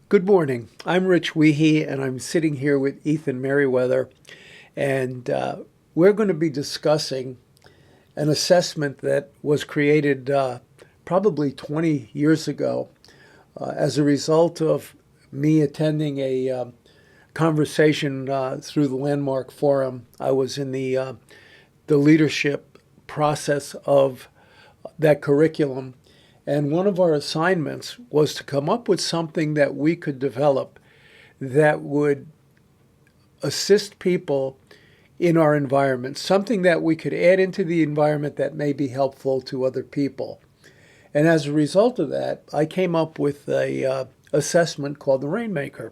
Good morning. I'm Rich Weehee, and I'm sitting here with Ethan Merriweather, and we're going to be discussing an assessment that was created probably 20 years ago as a result of me attending a conversation through the Landmark Forum. I was in the leadership process of that curriculum. And one of our assignments was to come up with something that we could develop that would assist people in our environment, something that we could add into the environment that may be helpful to other people. And as a result of that, I came up with a assessment called the ReignMaker.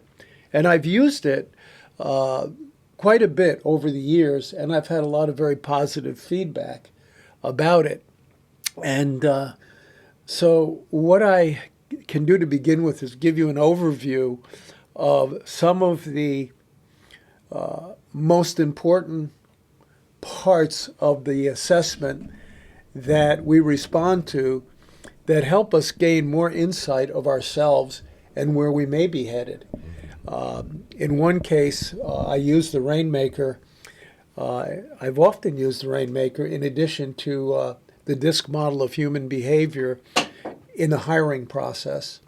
And I've used it quite a bit over the years, and I've had a lot of very positive feedback about it. And so what I can do to begin with is give you an overview of some of the most important parts of the assessment that we respond to that help us gain more insight of ourselves and where we may be headed. In one case, I used the ReignMaker. I've often used the ReignMaker in addition to the DISC model of human behavior in the hiring process.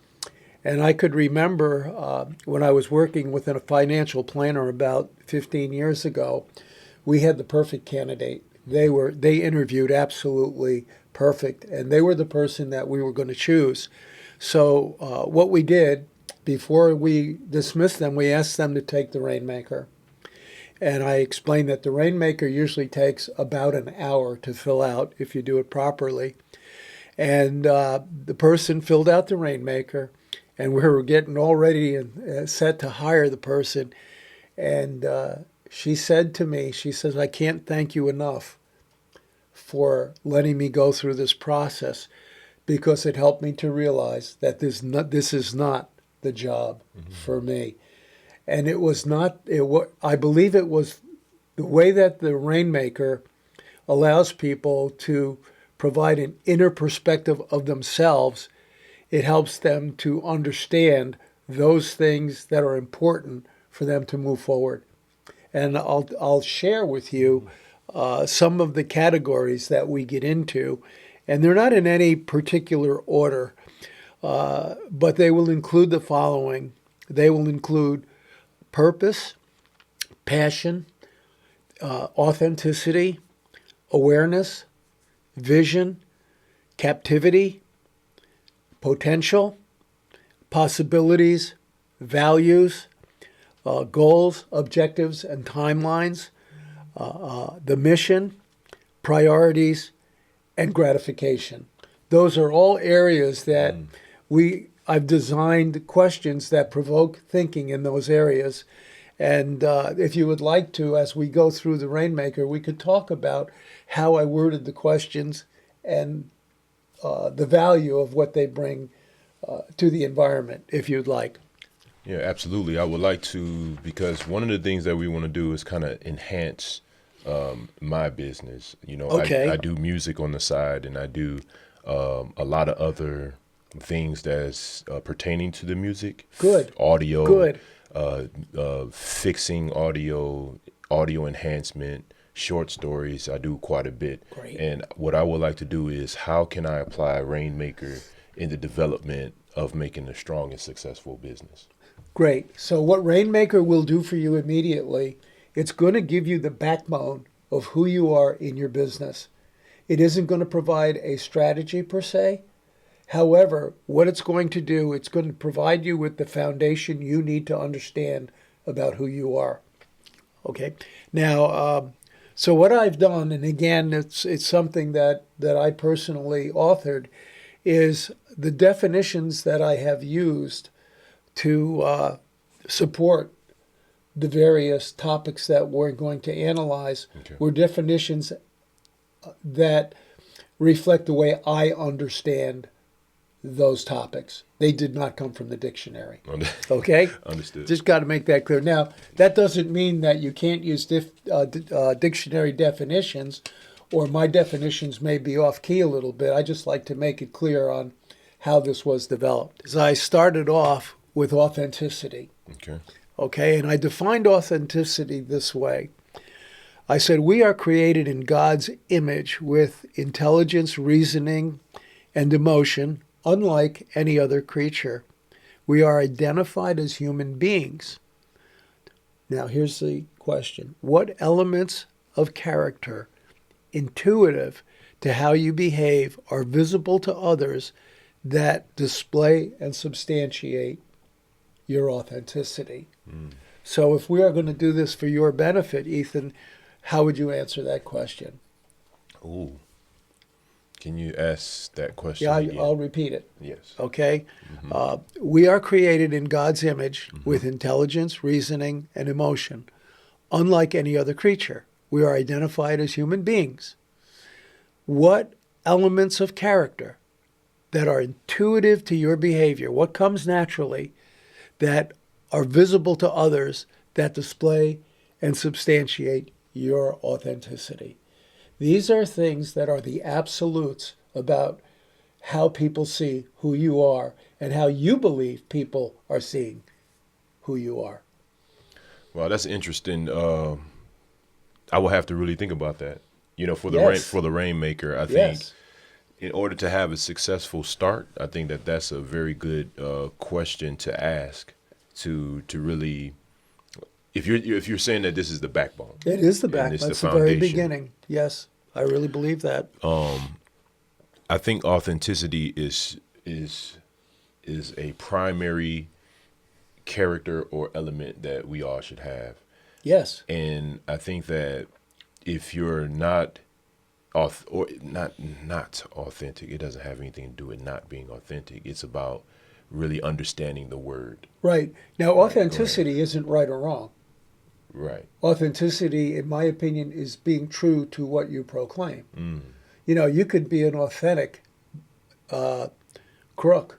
And I could remember when I was working with a financial planner about 15 years ago, we had the perfect candidate. They interviewed absolutely perfect, and they were the person that we were going to choose. So what we did, before we dismissed them, we asked them to take the ReignMaker. And I explained that the ReignMaker usually takes about an hour to fill out if you do it properly. And the person filled out the ReignMaker, and we were getting all ready and set to hire the person. And she said to me, she says, "I can't thank you enough for letting me go through this process because it helped me to realize that this is not the job for me." And it was not, I believe it was the way that the ReignMaker allows people to provide an inner perspective of themselves. It helps them to understand those things that are important for them to move forward. And I'll share with you some of the categories that we get into, and they're not in any particular order, but they will include the following. They will include purpose, passion, authenticity, awareness, vision, captivity, potential, possibilities, values, goals, objectives, and timelines, the mission, priorities, and gratification. Those are all areas that I've designed questions that provoke thinking in those areas. And if you would like to, as we go through the ReignMaker, we could talk about how I worded the questions and the value of what they bring to the environment, if you'd like. Yeah, absolutely. I would like to, because one of the things that we want to do is kind of enhance my business. You know, Okay. I do music on the side, and I do a lot of other things that's pertaining to the music. Good. Audio. Good. Fixing audio enhancement, short stories. I do quite a bit. Great. And what I would like to do is, how can I apply ReignMaker in the development of making a strong and successful business? Great. So what ReignMaker will do for you immediately, it's going to give you the backbone of who you are in your business. It isn't going to provide a strategy per se. However, what it's going to do, it's going to provide you with the foundation you need to understand about who you are. Okay. Now, so what I've done, and again, it's something that I personally authored, is the definitions that I have used to support the various topics that we're going to analyze were definitions that reflect the way I understand those topics. They did not come from the dictionary. Okay? Understood. Just got to make that clear. Now, that doesn't mean that you can't use dictionary definitions, or my definitions may be off key a little bit. I just like to make it clear on how this was developed. As I started off with authenticity. Okay. Okay, and I defined authenticity this way. I said, we are created in God's image with intelligence, reasoning, and emotion, unlike any other creature. We are identified as human beings. Now, here's the question. What elements of character, intuitive to how you behave, are visible to others that display and substantiate your authenticity? So if we are going to do this for your benefit, Ethan, how would you answer that question? Ooh. Can you ask that question Yeah, again? I'll repeat it. Yes. Okay? We are created in God's image with intelligence, reasoning, and emotion, unlike any other creature. We are identified as human beings. What elements of character that are intuitive to your behavior, what comes naturally, that are visible to others, that display and substantiate your authenticity? These are things that are the absolutes about how people see who you are and how you believe people are seeing who you are. Well, that's interesting. I will have to really think about that. You know, for the Yes. for the Rainmaker, I think Yes. in order to have a successful start, I think that that's a very good question to ask to really, if you're saying that this is the backbone. It is the And back. it's the That's the very foundation. beginning. Yes, I really believe that. I think authenticity is a primary character or element that we all should have. Yes. And I think that if you're not not authentic, it doesn't have anything to do with not being authentic. It's about really understanding the word. Right. Now, Go authenticity isn't right or wrong. Right. Authenticity, in my opinion, is being true to what you proclaim. You know, you could be an authentic crook.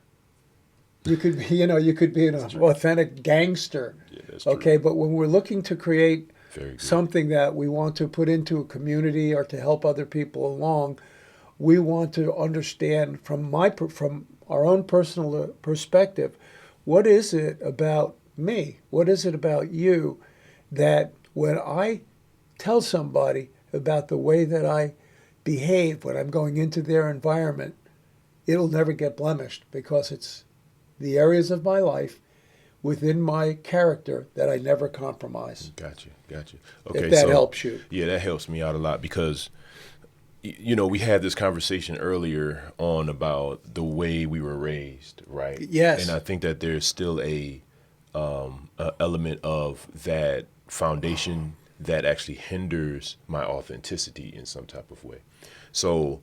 You could be, you could be an authentic gangster. Yeah, that's true. Okay, but when we're looking to create Very good. something that we want to put into a community or to help other people along, we want to understand from our own personal perspective, what is it about me? What is it about you that when I tell somebody about the way that I behave when I'm going into their environment, it'll never get blemished because it's the areas of my life within my character that I never compromise. Gotcha. If that helps you. Yeah, that helps me out a lot because, you know, we had this conversation earlier on about the way we were raised, right? Yes. And I think that there's still a element of that foundation that actually hinders my authenticity in some type of way. So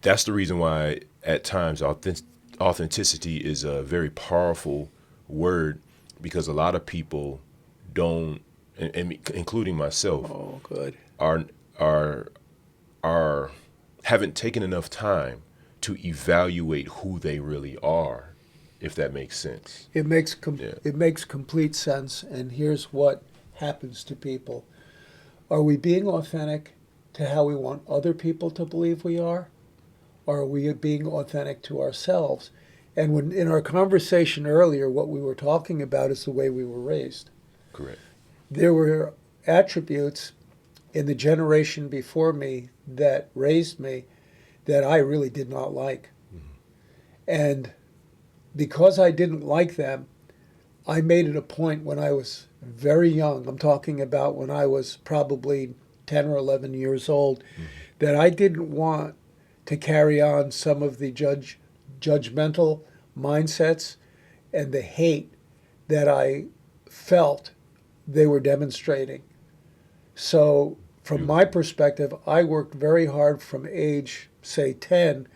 that's the reason why at times authenticity is a very powerful word, because a lot of people don't, and including myself, Oh, good. are haven't taken enough time to evaluate who they really are, if that makes sense. It makes Yeah. it makes complete sense. And here's what happens to people: are we being authentic to how we want other people to believe we are, or are we being authentic to ourselves? And when in our conversation earlier, what we were talking about is the way we were raised. Correct. There were attributes in the generation before me that raised me that I really did not like. And because I didn't like them, I made it a point when I was very young, I'm talking about when I was probably 10 or 11 years old, that I didn't want to carry on some of the judgmental mindsets and the hate that I felt they were demonstrating. So from my perspective, I worked very hard from age, say, 10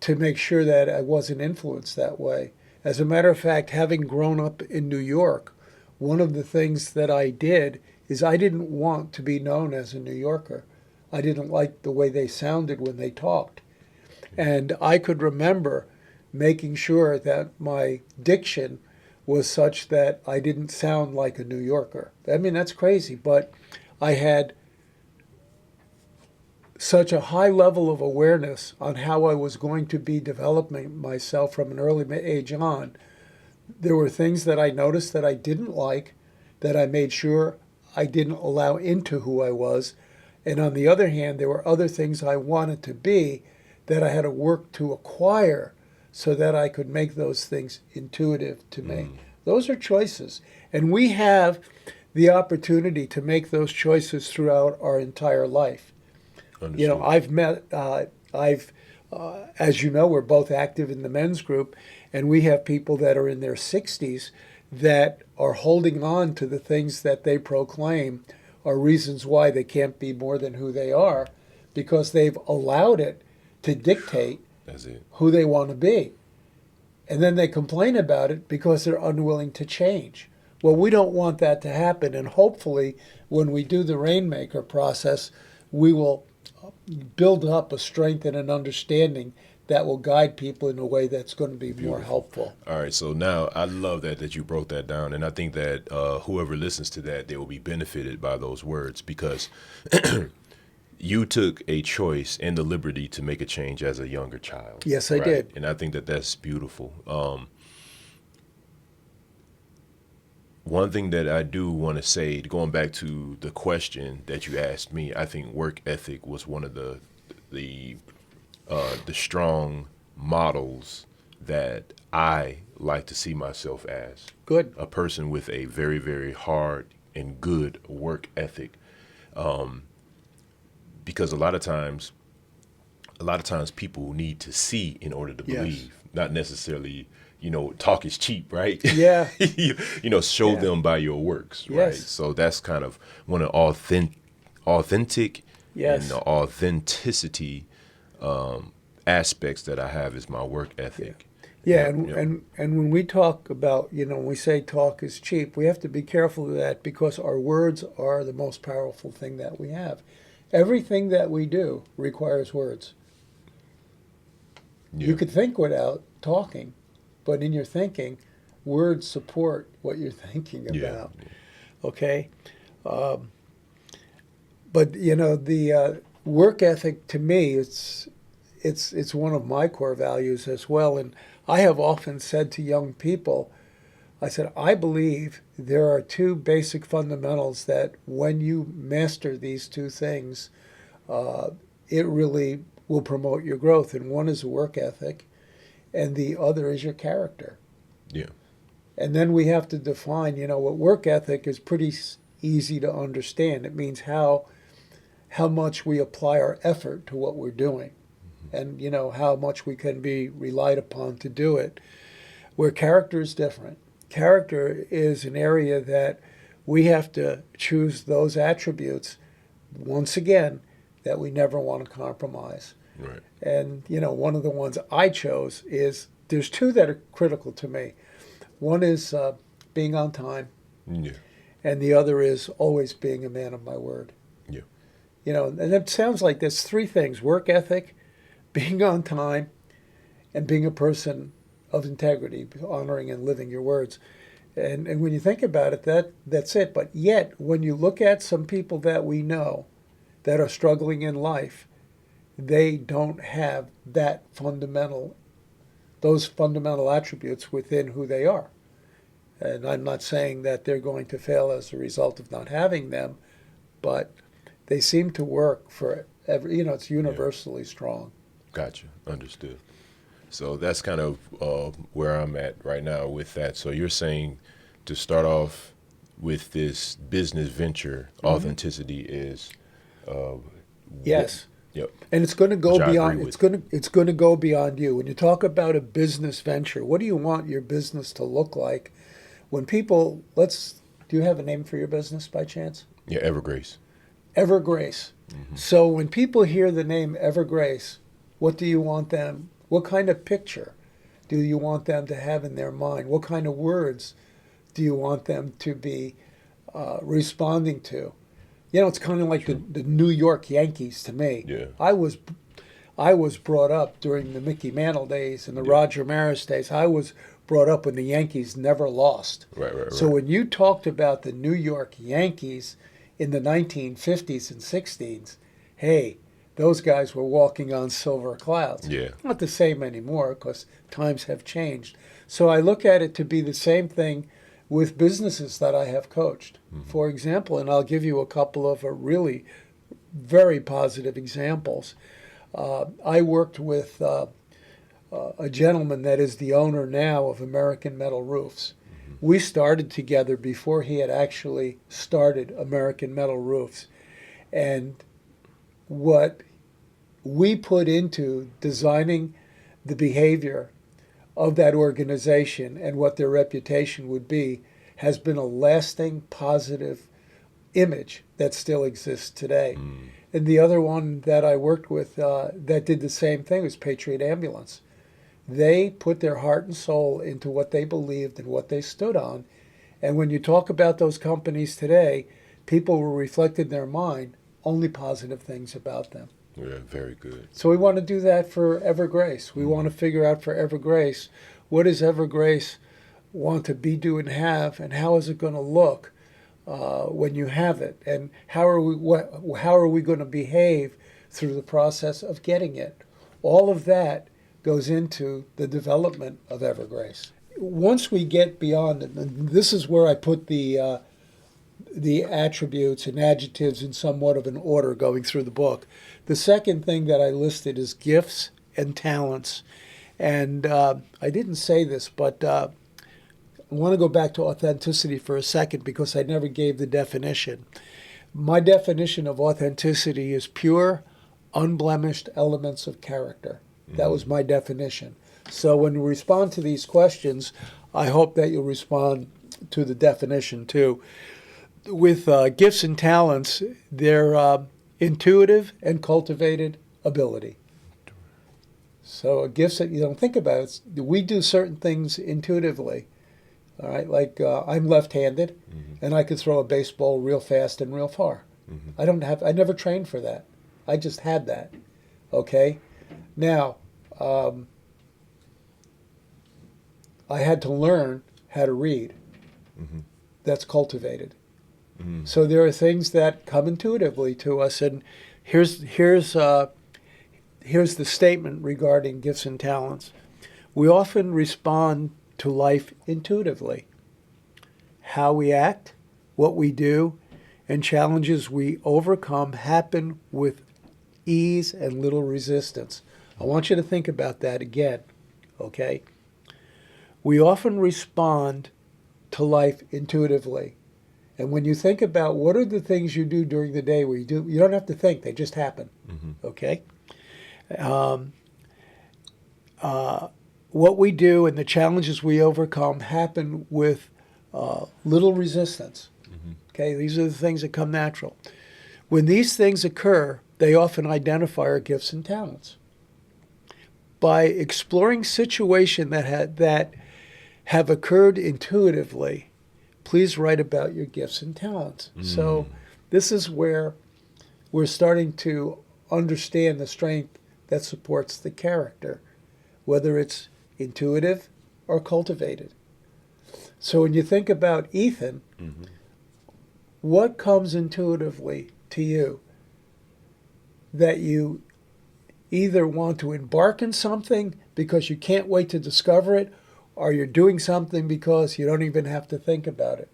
to make sure that I wasn't influenced that way. As a matter of fact, having grown up in New York, one of the things that I did is I didn't want to be known as a New Yorker. I didn't like the way they sounded when they talked. And I could remember making sure that my diction was such that I didn't sound like a New Yorker. I mean, that's crazy, but I had such a high level of awareness on how I was going to be developing myself from an early age on There were things that I noticed that I didn't like, that I made sure I didn't allow into who I was. And on the other hand, there were other things I wanted to be that I had to work to acquire so that I could make those things intuitive to me. Those are choices. And we have the opportunity to make those choices throughout our entire life. Understood. You know, as you know, we're both active in the men's group, and we have people that are in their 60s that are holding on to the things that they proclaim are reasons why they can't be more than who they are, because they've allowed it to dictate That's it. who they want to be. And then they complain about it because they're unwilling to change. Well, we don't want that to happen, and hopefully when we do the ReignMaker process, we will build up a strength and an understanding that will guide people in a way that's going to be more helpful. All right, so now I love that you broke that down, and I think that whoever listens to that, they will be benefited by those words, because you took a choice and the liberty to make a change as a younger child. Yes, I did. And I think that that's beautiful. One thing that I do want to say, going back to the question that you asked me, I think work ethic was one of the strong models that I like to see myself as. Good. A person with a very, very hard and good work ethic. Because a lot of times people need to see in order to Yes. believe, not necessarily, talk is cheap, right? Yeah. Show Yeah. them by your works, right? Yes. So that's kind of one of authentic Yes. and the authenticity aspects that I have is my work ethic. Yeah, Yeah. and when we talk about, when we say talk is cheap, we have to be careful of that, because our words are the most powerful thing that we have. Everything that we do requires words. Yeah. You could think without talking, but in your thinking, words support what you're thinking Yeah. about. Okay? But the work ethic, to me, it's one of my core values as well. And I have often said to young people, I said, I believe there are two basic fundamentals that when you master these two things, it really will promote your growth. And one is work ethic, and the other is your character. Yeah. And then we have to define, what work ethic is pretty easy to understand. It means how much we apply our effort to what we're doing, and, how much we can be relied upon to do it. Where character is different. Character is an area that we have to choose those attributes, once again, that we never want to compromise. Right. And, one of the ones I chose is, there's two that are critical to me. One is being on time, Yeah. and the other is always being a man of my word. Yeah. And it sounds like there's three things: work ethic, being on time, and being a person of integrity, honoring and living your words. And when you think about it, that's it. But yet, when you look at some people that we know that are struggling in life, they don't have those fundamental attributes within who they are. And I'm not saying that they're going to fail as a result of not having them, but they seem to work for it's universally strong. Gotcha. Understood. So that's kind of where I'm at right now with that. So you're saying to start off with this business venture, authenticity is Yes. Yep. And it's going to go Which I beyond. agree It's going to go beyond you. When you talk about a business venture, what do you want your business to look like? When people, do you have a name for your business by chance? Yeah, Evergrace. Evergrace. So when people hear the name Evergrace, what do you want them? What kind of picture do you want them to have in their mind? What kind of words do you want them to be responding to? It's kind of like the New York Yankees to me. Yeah. I was brought up during the Mickey Mantle days and the Roger Maris days. I was brought up when the Yankees never lost. Right. So when you talked about the New York Yankees in the 1950s and 60s, hey, those guys were walking on silver clouds. Yeah. Not the same anymore because times have changed. So I look at it to be the same thing with businesses that I have coached. For example, and I'll give you a couple of really very positive examples. I worked with a gentleman that is the owner now of American Metal Roofs. We started together before he had actually started American Metal Roofs. And what we put into designing the behavior of that organization and what their reputation would be has been a lasting positive image that still exists today. And the other one that I worked with that did the same thing was Patriot Ambulance. They put their heart and soul into what they believed and what they stood on. And when you talk about those companies today, people will reflect in their mind only positive things about them. Yeah, very good. So we want to do that for Evergrace. We want to figure out for Evergrace, what does Evergrace want to be, do, and have, and how is it going to look when you have it, and how are we going to behave through the process of getting it? All of that goes into the development of Evergrace. Once we get beyond it, and this is where I put the attributes and adjectives in somewhat of an order going through the book. The second thing that I listed is gifts and talents. And I didn't say this, but I want to go back to authenticity for a second because I never gave the definition. My definition of authenticity is pure, unblemished elements of character. That was my definition. So when we respond to these questions, I hope that you'll respond to the definition too. With gifts and talents, they're intuitive and cultivated ability. So gifts that you don't think about, we do certain things intuitively. All right, like I'm left-handed, and I could throw a baseball real fast and real far. I never trained for that. I just had that. Okay, now I had to learn how to read. That's cultivated. So there are things that come intuitively to us, and here's the statement regarding gifts and talents. We often respond to life intuitively. How we act, what we do, and challenges we overcome happen with ease and little resistance. I want you to think about that again, okay? We often respond to life intuitively. And when you think about what are the things you do during the day where you don't have to think, they just happen, okay? What we do and the challenges we overcome happen with little resistance, okay? These are the things that come natural. When these things occur, they often identify our gifts and talents. By exploring situations that have occurred intuitively, please write about your gifts and talents. So this is where we're starting to understand the strength that supports the character, whether it's intuitive or cultivated. So when you think about Ethan, what comes intuitively to you that you either want to embark in something because you can't wait to discover it, or you're doing something because you don't even have to think about it?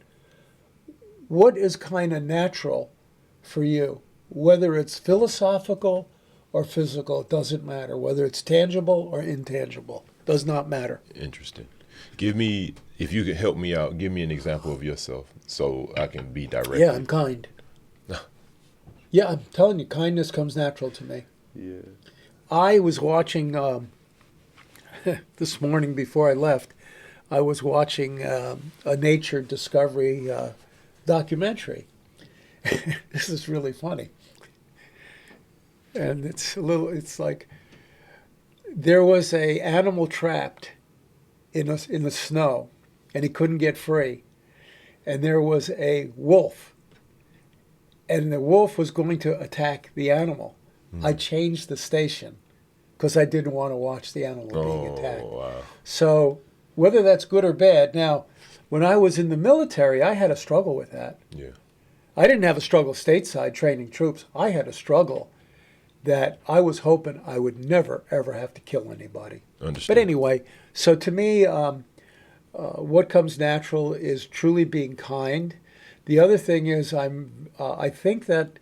What is kind of natural for you? Whether it's philosophical or physical, it doesn't matter. Whether it's tangible or intangible, does not matter. Interesting. Give me, if you can help me out, give me an example of yourself so I can be direct. Yeah, I'm kind. Yeah, I'm telling you, kindness comes natural to me. Yeah. I was watching, this morning before I left, I was watching a nature discovery documentary. This is really funny. And it's like, there was a animal trapped in the snow, and he couldn't get free. And there was a wolf, and the wolf was going to attack the animal. I changed the station because I didn't want to watch the animal being attacked. Wow. So whether that's good or bad, now, when I was in the military, I had a struggle with that. Yeah. I didn't have a struggle stateside training troops. I had a struggle that I was hoping I would never, ever have to kill anybody. Understand. But anyway, so to me, what comes natural is truly being kind. The other thing is I think that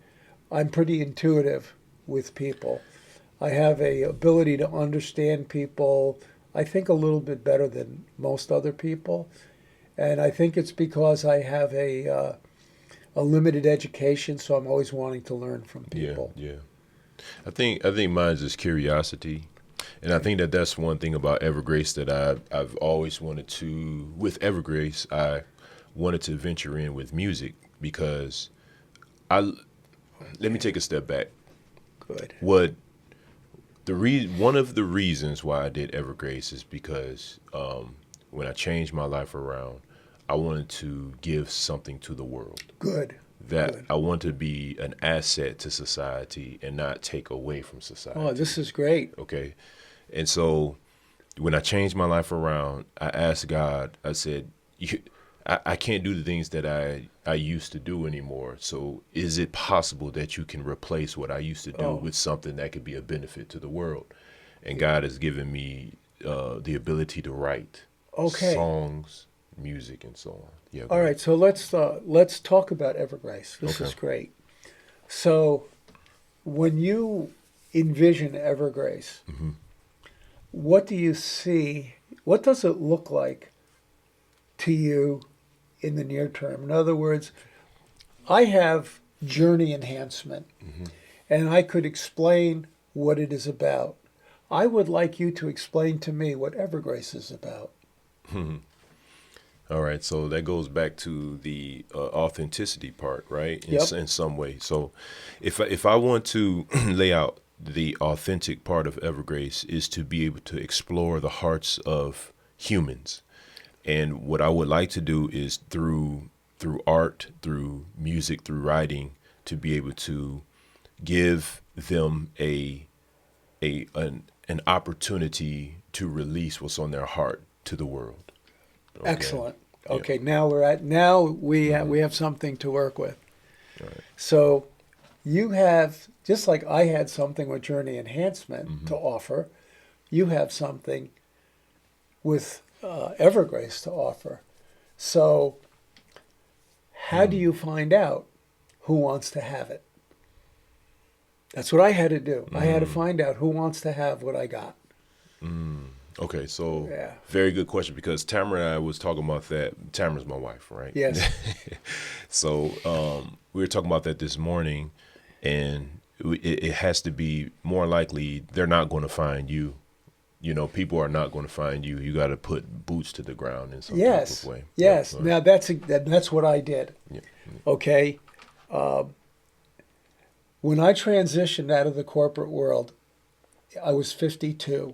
I'm pretty intuitive with people. I have a ability to understand people, I think, a little bit better than most other people. And I think it's because I have a limited education, so I'm always wanting to learn from people. Yeah. I think mine's is curiosity, and I think that that's one thing about Evergrace that I've always wanted to. With Evergrace, I wanted to venture in with music because let me take a step back. Good. One of the reasons why I did Evergrace is because when I changed my life around, I wanted to give something to the world. Good. That Good. I want to be an asset to society and not take away from society. Oh, this is great. Okay. And so when I changed my life around, I asked God, I said, I can't do the things that I used to do anymore. So is it possible that you can replace what I used to do with something that could be a benefit to the world? And God has given me the ability to write songs, music, and so on. Yeah. All right, so let's talk about Evergrace. This is great. So, when you envision Evergrace, what do you see? What does it look like to you in the near term? In other words, I have journey enhancement, and I could explain what it is about. I would like you to explain to me what Evergrace is about. All right, so that goes back to the authenticity part, right? In some way. So, if I want to lay out the authentic part of Evergrace is to be able to explore the hearts of humans, and what I would like to do is through art, through music, through writing, to be able to give them an opportunity to release what's on their heart to the world. Okay. Excellent. Okay, now we have something to work with. All right. So you have, just like I had something with journey enhancement to offer, you have something with Evergrace to offer. So how do you find out who wants to have it? That's what I had to do. I had to find out who wants to have what I got. Okay, so very good question, because Tamara and I was talking about that. Tamara's my wife, right? Yes. So we were talking about that this morning, and it has to be more likely they're not going to find you. You know, people are not going to find you. You got to put boots to the ground in some type of way. Yes. Yeah, Now that's what I did. Yeah. Okay. When I transitioned out of the corporate world, I was 52.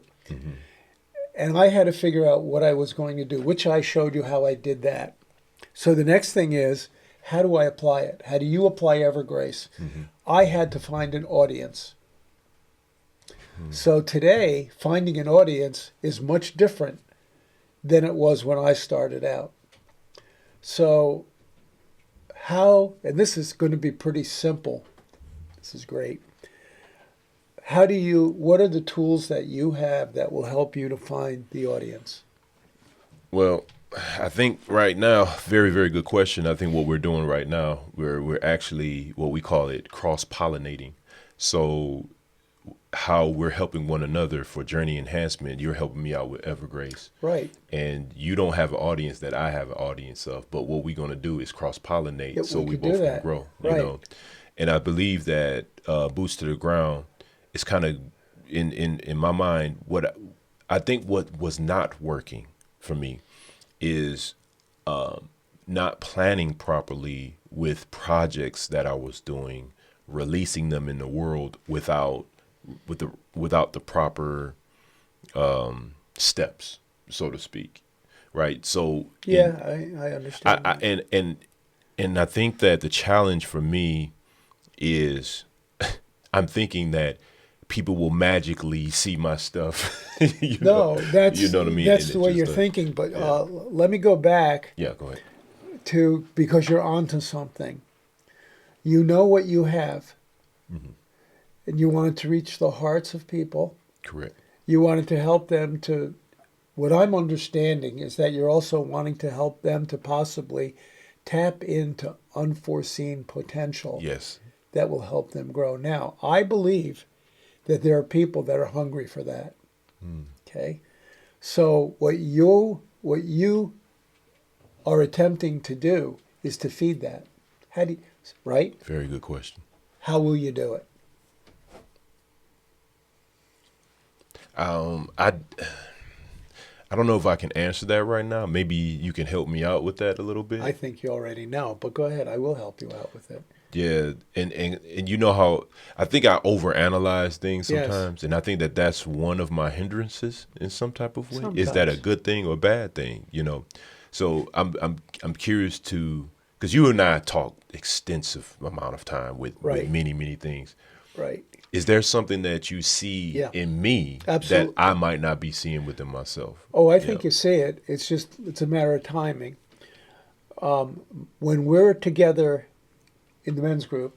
And I had to figure out what I was going to do, which I showed you how I did that. So the next thing is, how do I apply it? How do you apply Evergrace? I had to find an audience. So today, finding an audience is much different than it was when I started out. So and this is going to be pretty simple. This is great. What are the tools that you have that will help you to find the audience? Well, I think right now, very, very good question. I think what we're doing right now, we're actually, what we call it, cross-pollinating. So how we're helping one another for journey enhancement, you're helping me out with Evergrace. Right. And you don't have an audience that I have an audience of, but what we're going to do is cross-pollinate so we both can grow. Right. You know? And I believe that boots to the ground is kind of, in my mind, what was not working for me is not planning properly with projects that I was doing, releasing them in the world without the proper steps, so to speak, right? So I understand. And I think that the challenge for me is I'm thinking that people will magically see my stuff. That's you know what I mean? That's the way you're thinking. But let me go back. Yeah, go ahead. Because you're onto something. You know what you have, and you wanted to reach the hearts of people. Correct. You wanted to help them to, what I'm understanding is that you're also wanting to help them to possibly tap into unforeseen potential Yes. that will help them grow. Now, I believe that there are people that are hungry for that. Okay? So what you are attempting to do is to feed that. How do you, right? Very good question. How will you do it? I don't know if I can answer that right now. Maybe you can help me out with that a little bit. I think you already know, but go ahead. I will help you out with it. Yeah, and you know how I think I overanalyze things Yes. sometimes, and I think that that's one of my hindrances in some type of way. Is that a Sometimes. good thing or a bad thing? You know, so I'm curious to, because you and I talk extensive amount of time with Right. many things. Right. Is there something that you see Yeah. in me Absolutely. that I might not be seeing within myself? Oh, I Yeah. think you see it. It's a matter of timing. When we're together in the men's group,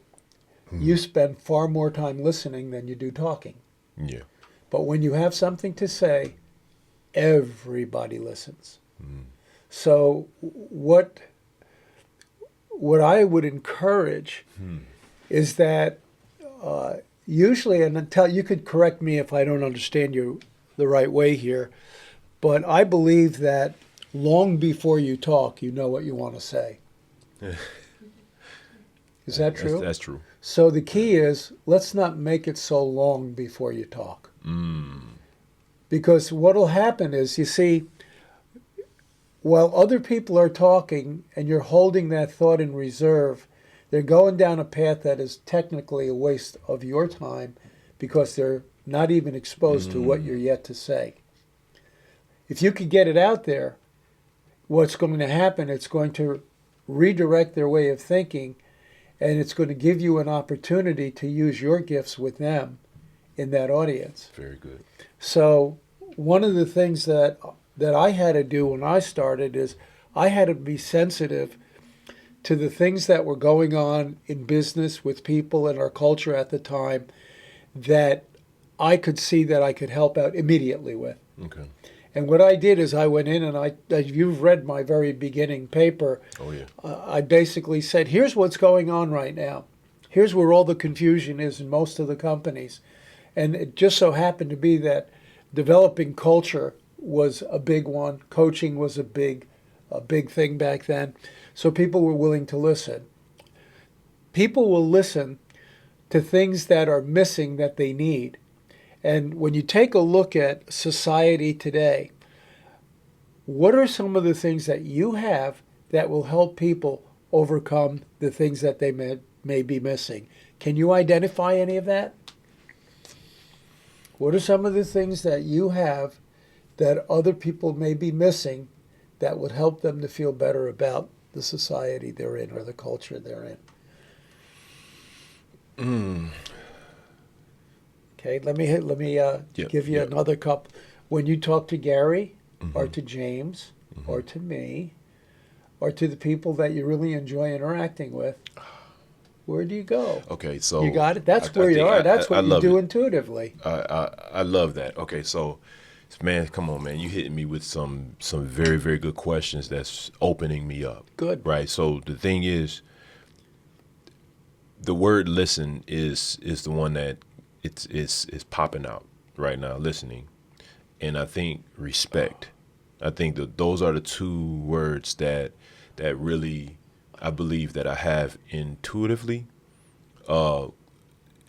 you spend far more time listening than you do talking. Yeah. But when you have something to say, everybody listens. So what I would encourage is that usually, and until you could correct me if I don't understand you the right way here, but I believe that long before you talk, you know what you want to say. Is that true? That's true. So the key is, let's not make it so long before you talk. Because what will happen is, you see, while other people are talking and you're holding that thought in reserve, they're going down a path that is technically a waste of your time because they're not even exposed to what you're yet to say. If you could get it out there, what's going to happen, it's going to redirect their way of thinking, and it's going to give you an opportunity to use your gifts with them in that audience. Very good. So one of the things that I had to do when I started is I had to be sensitive to the things that were going on in business with people in our culture at the time that I could see that I could help out immediately with. Okay. And what I did is I went in and you've read my very beginning paper. Oh yeah. I basically said, here's what's going on right now. Here's where all the confusion is in most of the companies. And it just so happened to be that developing culture was a big one. Coaching was a big thing back then. So people were willing to listen. People will listen to things that are missing that they need. And when you take a look at society today, what are some of the things that you have that will help people overcome the things that they may be missing? Can you identify any of that? What are some of the things that you have that other people may be missing that would help them to feel better about the society they're in or the culture they're in? Okay, let me give you another couple. When you talk to Gary or to James or to me or to the people that you really enjoy interacting with, where do you go? Okay, so You got it? That's where you are. That's what you do intuitively. I love that. Okay, so man, come on, man, you hitting me with some very, very good questions that's opening me up. Good. Right. So the thing is, the word listen is the one that it's popping out right now, listening. And I think respect. I think that those are the two words that really I believe that I have intuitively. And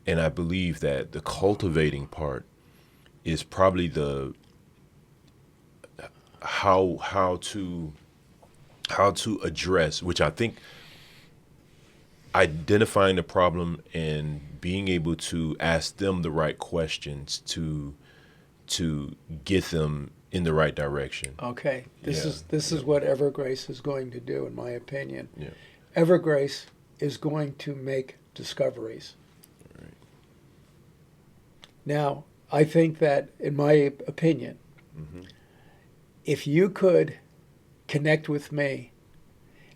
I believe that the cultivating part is probably the how to address, which I think identifying the problem and being able to ask them the right questions to get them in the right direction. Okay. This Yeah. is what Evergrace is going to do, in my opinion. Yeah. Evergrace is going to make discoveries. Right. Now, I think that, in my opinion, if you could connect with me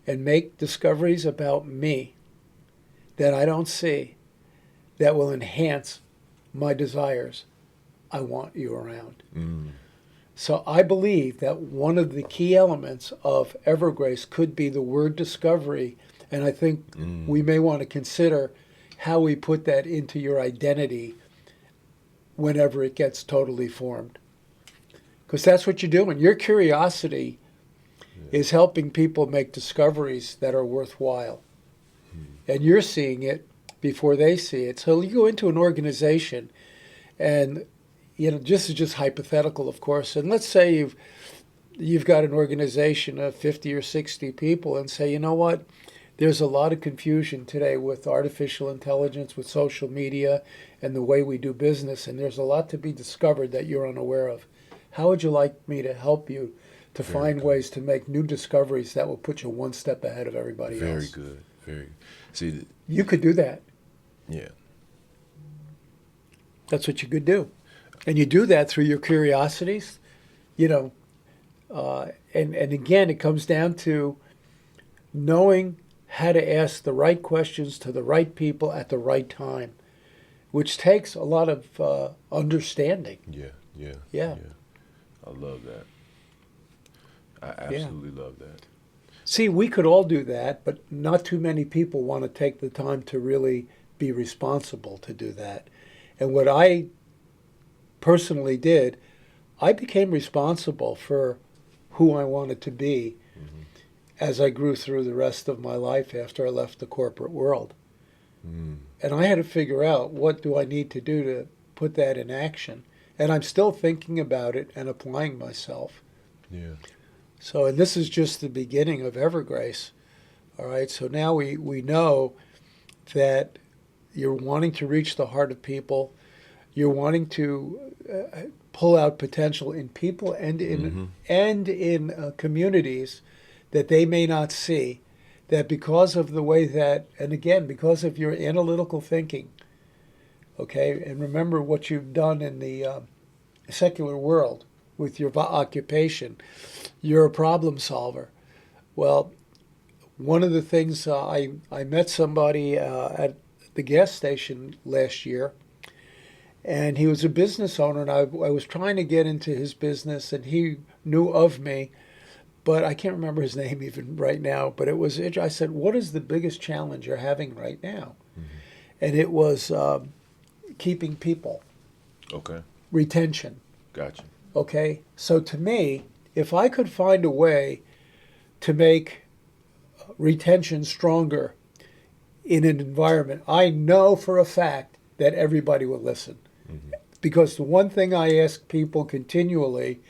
and make discoveries about me that I don't see, that will enhance my desires, I want you around. Mm. So I believe that one of the key elements of Evergrace could be the word discovery, and I think we may want to consider how we put that into your identity whenever it gets totally formed. Because that's what you're doing. Your curiosity is helping people make discoveries that are worthwhile. And you're seeing it before they see it. So you go into an organization and, this is just hypothetical, of course. And let's say you've got an organization of 50 or 60 people and say, you know what? There's a lot of confusion today with artificial intelligence, with social media, and the way we do business. And there's a lot to be discovered that you're unaware of. How would you like me to help you to find ways to make new discoveries that will put you one step ahead of everybody else? Very good. Very good. See, you could do that. Yeah. That's what you could do. And you do that through your curiosities, and again, it comes down to knowing how to ask the right questions to the right people at the right time, which takes a lot of understanding. Yeah. I love that. I absolutely love that. See, we could all do that, but not too many people want to take the time to really be responsible to do that. And what I personally did, I became responsible for who I wanted to be as I grew through the rest of my life after I left the corporate world. And I had to figure out, what do I need to do to put that in action? And I'm still thinking about it and applying myself. Yeah. So, and this is just the beginning of Evergrace. All right, so now we know that you're wanting to reach the heart of people. You're wanting to pull out potential in people and in communities that they may not see. That because of the way that, and again, because of your analytical thinking, okay, and remember what you've done in the secular world with your occupation, you're a problem solver. Well, one of the things, I met somebody at the gas station last year, and he was a business owner, and I was trying to get into his business, and he knew of me, but I can't remember his name even right now. But it was, I said, what is the biggest challenge you're having right now? And it was keeping people. Okay. Retention. Gotcha. Okay? So to me, if I could find a way to make retention stronger in an environment, I know for a fact that everybody will listen. Because the one thing I ask people continually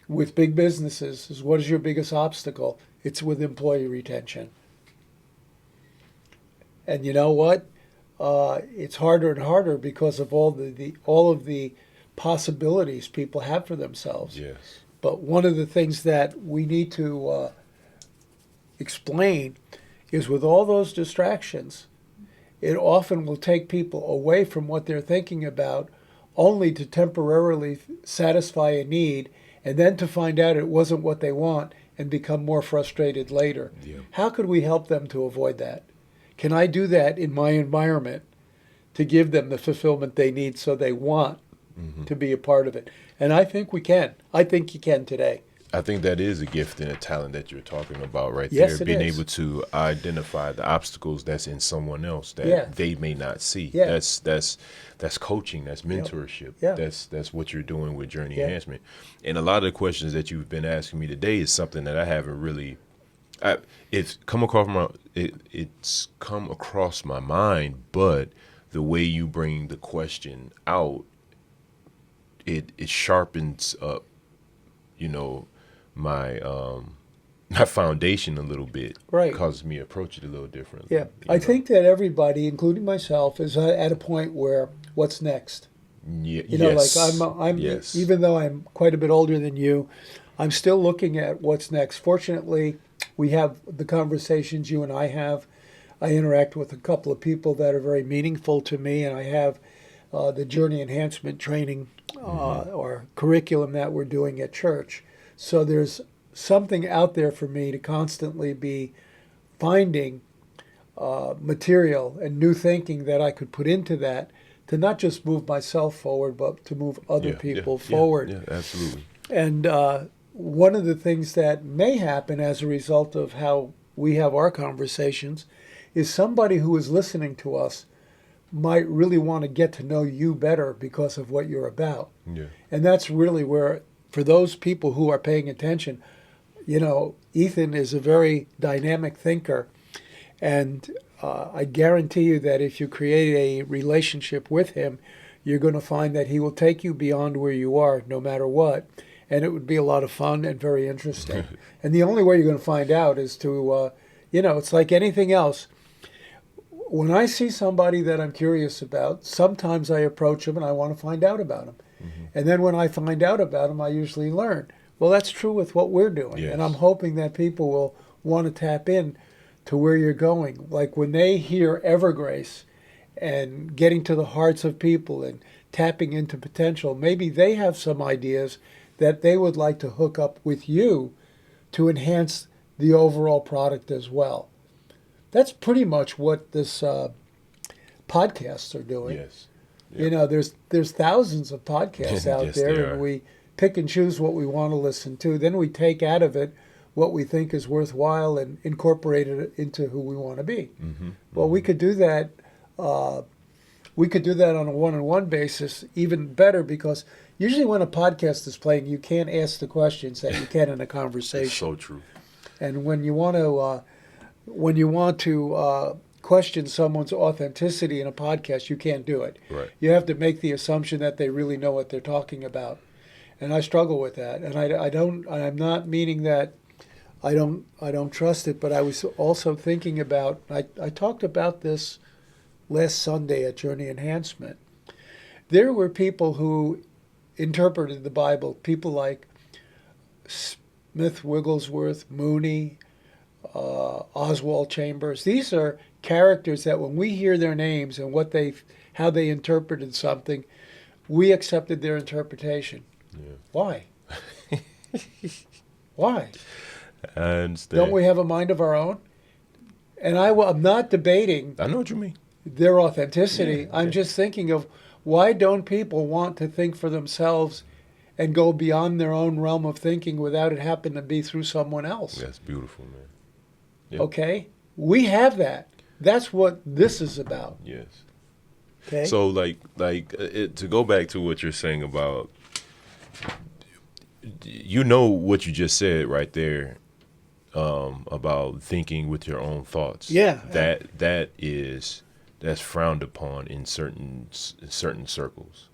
with big businesses is, what is your biggest obstacle? It's with employee retention. And you know what? It's harder and harder because of all of the possibilities people have for themselves. Yes. But one of the things that we need to explain is, with all those distractions, it often will take people away from what they're thinking about, only to temporarily satisfy a need, and then to find out it wasn't what they want and become more frustrated later. Yeah. How could we help them to avoid that? Can I do that in my environment to give them the fulfillment they need so they want to be a part of it? And I think we can. I think you can today. I think that is a gift and a talent that you're talking about right Yes, there. it Being is. able to identify the obstacles that's in someone else that they may not see. Yeah. That's coaching, that's mentorship. Yeah. That's what you're doing with Journey Yeah. Enhancement. And a lot of the questions that you've been asking me today is something that I haven't really it's come across my mind, but the way you bring the question out, it sharpens up, my my foundation a little bit. Right. Causes me to approach it a little differently. Yeah. I think that everybody, including myself, is at a point where, what's next? Yeah. Like I'm yes. even though I'm quite a bit older than you, I'm still looking at what's next. Fortunately, we have the conversations you and I have. I interact with a couple of people that are very meaningful to me, and I have the Journey Enhancement training or curriculum that we're doing at church. So there's something out there for me to constantly be finding material and new thinking that I could put into that to not just move myself forward, but to move other people forward. Yeah, absolutely. And one of the things that may happen as a result of how we have our conversations is somebody who is listening to us might really want to get to know you better because of what you're about. Yeah. And that's really where, for those people who are paying attention, Ethan is a very dynamic thinker. And I guarantee you that if you create a relationship with him, you're going to find that he will take you beyond where you are, no matter what. And it would be a lot of fun and very interesting. And the only way you're going to find out is to, it's like anything else. When I see somebody that I'm curious about, sometimes I approach them and I want to find out about them. Mm-hmm. And then when I find out about them, I usually learn. Well, that's true with what we're doing. Yes. And I'm hoping that people will want to tap in to where you're going. Like when they hear Evergrace and getting to the hearts of people and tapping into potential, maybe they have some ideas that they would like to hook up with you to enhance the overall product as well. That's pretty much what this podcasts are doing. Yes. Yep. There's thousands of podcasts out yes, there, and we pick and choose what we want to listen to. Then we take out of it what we think is worthwhile and incorporate it into who we want to be. Mm-hmm. Well, we could do that. We could do that on a one-on-one basis even better, because usually when a podcast is playing, you can't ask the questions that you can in a conversation. It's so true. And when you want to question someone's authenticity in a podcast, you can't do it. Right. You have to make the assumption that they really know what they're talking about. And I struggle with that. And I'm not meaning that I don't trust it, but I was also thinking about, I talked about this last Sunday at Journey Enhancement. There were people who interpreted the Bible, people like Smith Wigglesworth, Mooney, Oswald Chambers. These are characters that when we hear their names and how they interpreted something, we accepted their interpretation. Yeah. Why? Why? I understand. Don't we have a mind of our own? And I'm not debating I know what you mean. their authenticity. Yeah, I'm just thinking of, why don't people want to think for themselves and go beyond their own realm of thinking without it happening to be through someone else? That's beautiful, man. Yep. Okay? We have that. That's what this is about. Yes. Okay? So, to go back to what you're saying about, what you just said right there, about thinking with your own thoughts. Yeah. That's frowned upon in certain circles,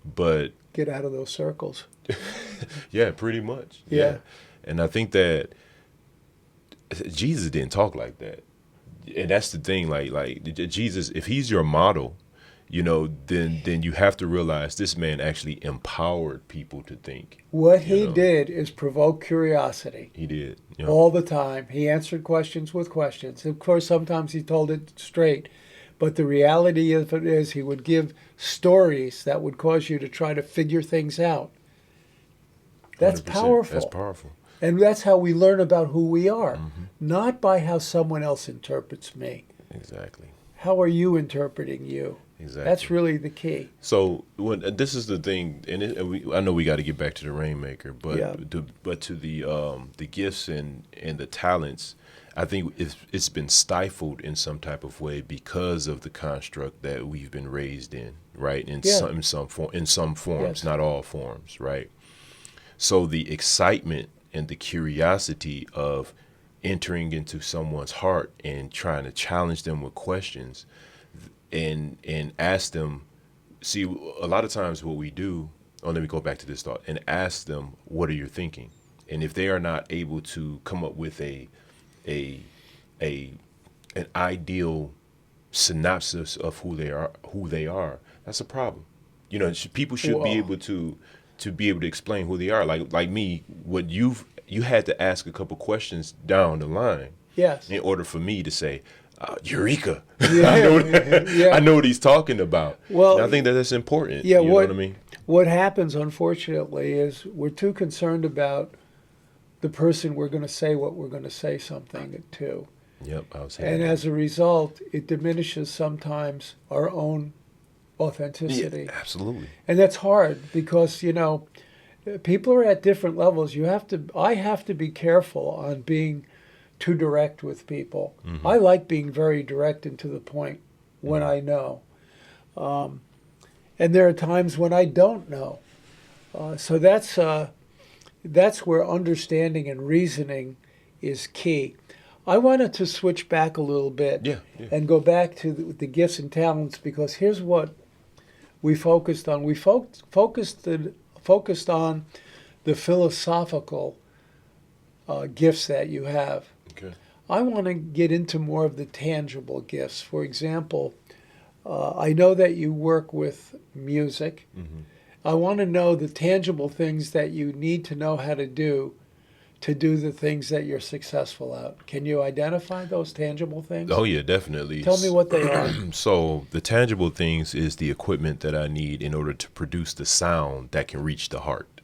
but Get out of those circles. yeah, pretty much. Yeah. And I think that Jesus didn't talk like that, and that's the thing. Like Jesus, if he's your model, then you have to realize this man actually empowered people to think. What he did is provoke curiosity. He did. All the time. He answered questions with questions. Of course, sometimes he told it straight. But the reality of it is he would give stories that would cause you to try to figure things out. That's 100%. powerful. That's powerful. And that's how we learn about who we are, Mm-hmm. not by how someone else interprets me. Exactly. How are you interpreting you? Exactly. That's really the key. So this is the thing, and I know we got to get back to the ReignMaker, but Yeah. to the gifts and the talents, I think it's been stifled in some type of way because of the construct that we've been raised in, right? In some forms, Yes. not all forms, right? So the excitement and the curiosity of entering into someone's heart and trying to challenge them with questions and ask them, see, a lot of times what we do, let me go back to this thought, and ask them, what are you thinking? And if they are not able to come up with an ideal synopsis of who they are, that's a problem. People should be able to explain who they are. Like me, what you had to ask a couple questions down the line, Yes. in order for me to say, Eureka! Yeah. I know what he's talking about. Well, and I think that's important. Yeah, you know what I mean? What happens, unfortunately, is we're too concerned about the person we're going to say what we're going to say something to. Yep, I was And as a result, it diminishes sometimes our own authenticity. Yeah, absolutely. And that's hard because, people are at different levels. I have to be careful on being too direct with people. Mm-hmm. I like being very direct and to the point when Mm-hmm. I know. And there are times when I don't know. So that's where understanding and reasoning is key. I wanted to switch back a little bit Yeah, yeah. and go back to the gifts and talents, because here's what we focused on. We focused on the philosophical gifts that you have. Okay. I want to get into more of the tangible gifts. For example, I know that you work with music. Mm-hmm. I want to know the tangible things that you need to know how to do the things that you're successful at. Can you identify those tangible things? Oh yeah, definitely. Tell me what they are. So the tangible things is the equipment that I need in order to produce the sound that can reach the heart,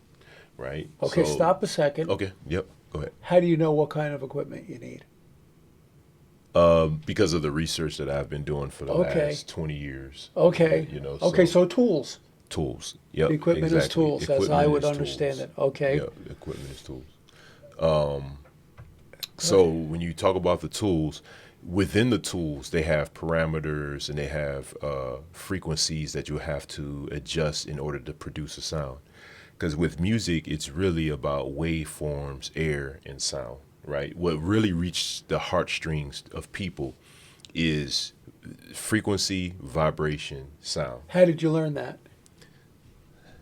right? Okay, So- stop a second. Okay. Yep. Go ahead. How do you know what kind of equipment you need? Because of the research that I've been doing for the Okay. last 20 years. Okay. Okay. So tools. Tools. Yep. The equipment is exactly. tools, as I Equipment would is understand tools. it. Okay. Yep. Equipment is tools. So when you talk about the tools, within the tools, they have parameters and they have frequencies that you have to adjust in order to produce a sound. Because with music, it's really about waveforms, air, and sound, right? What really reaches the heartstrings of people is frequency, vibration, sound. How did you learn that?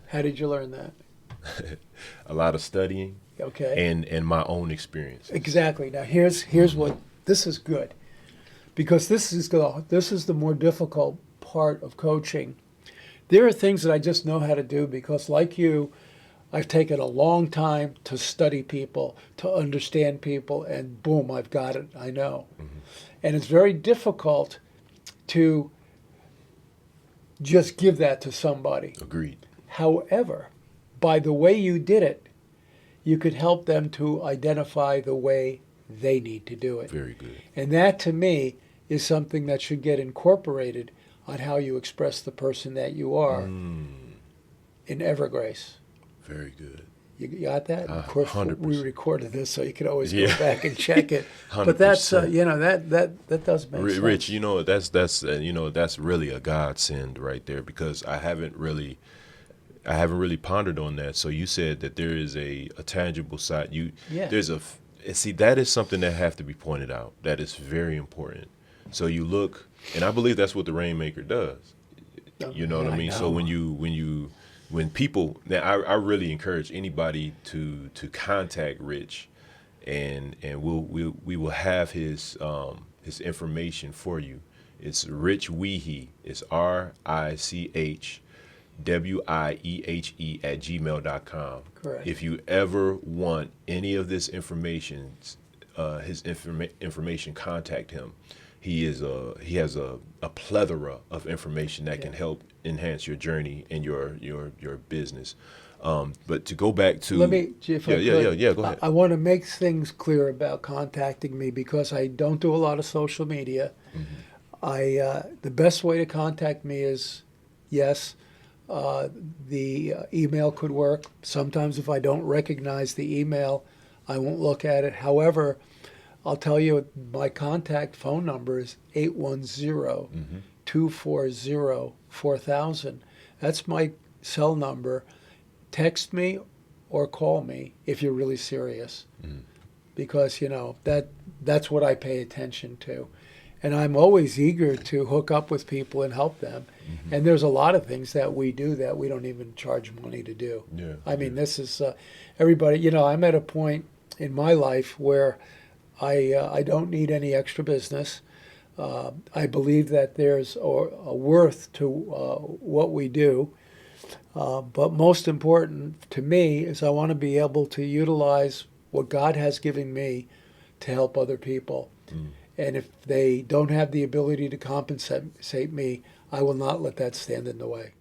How did you learn that? A lot of studying Okay. and my own experience. Exactly. Now here's what this is good, because this is the more difficult part of coaching. There are things that I just know how to do because, like you, I've taken a long time to study people, to understand people, and boom, I've got it. I know. Mm-hmm. And it's very difficult to just give that to somebody. Agreed. However, by the way you did it, you could help them to identify the way they need to do it. Very good. And that, to me, is something that should get incorporated on how you express the person that you are in Evergrace. Very good. You got that? Of course, 100%. we recorded this, so you can always Yeah. go back and check it. But that's, that does make sense. Rich, that's really a godsend right there, because I haven't really pondered on that. So you said that there is a tangible side. Yeah. See, that is something that have to be pointed out. That is very important. So you look, and I believe that's what the ReignMaker does. You know what I mean? know. So when people, now I really encourage anybody to contact Rich, and we will have his information for you. It's Rich Weehe. It's RichWiehe@gmail.com. Correct. If you ever want any of this information, information, contact him. He has a plethora of information that can help enhance your journey and your business. But to go back to Let me, if I could, go ahead. I want to make things clear about contacting me, because I don't do a lot of social media. Mm-hmm. The best way to contact me is, yes, the email could work. Sometimes if I don't recognize the email, I won't look at it. However, I'll tell you, my contact phone number is 810-240-4000. That's my cell number. Text me or call me if you're really serious, because that's what I pay attention to. And I'm always eager to hook up with people and help them. Mm-hmm. And there's a lot of things that we do that we don't even charge money to do. Yeah. I mean, this is everybody. I'm at a point in my life where I don't need any extra business. I believe that there's a worth to what we do. But most important to me is I want to be able to utilize what God has given me to help other people. And if they don't have the ability to compensate me, I will not let that stand in the way.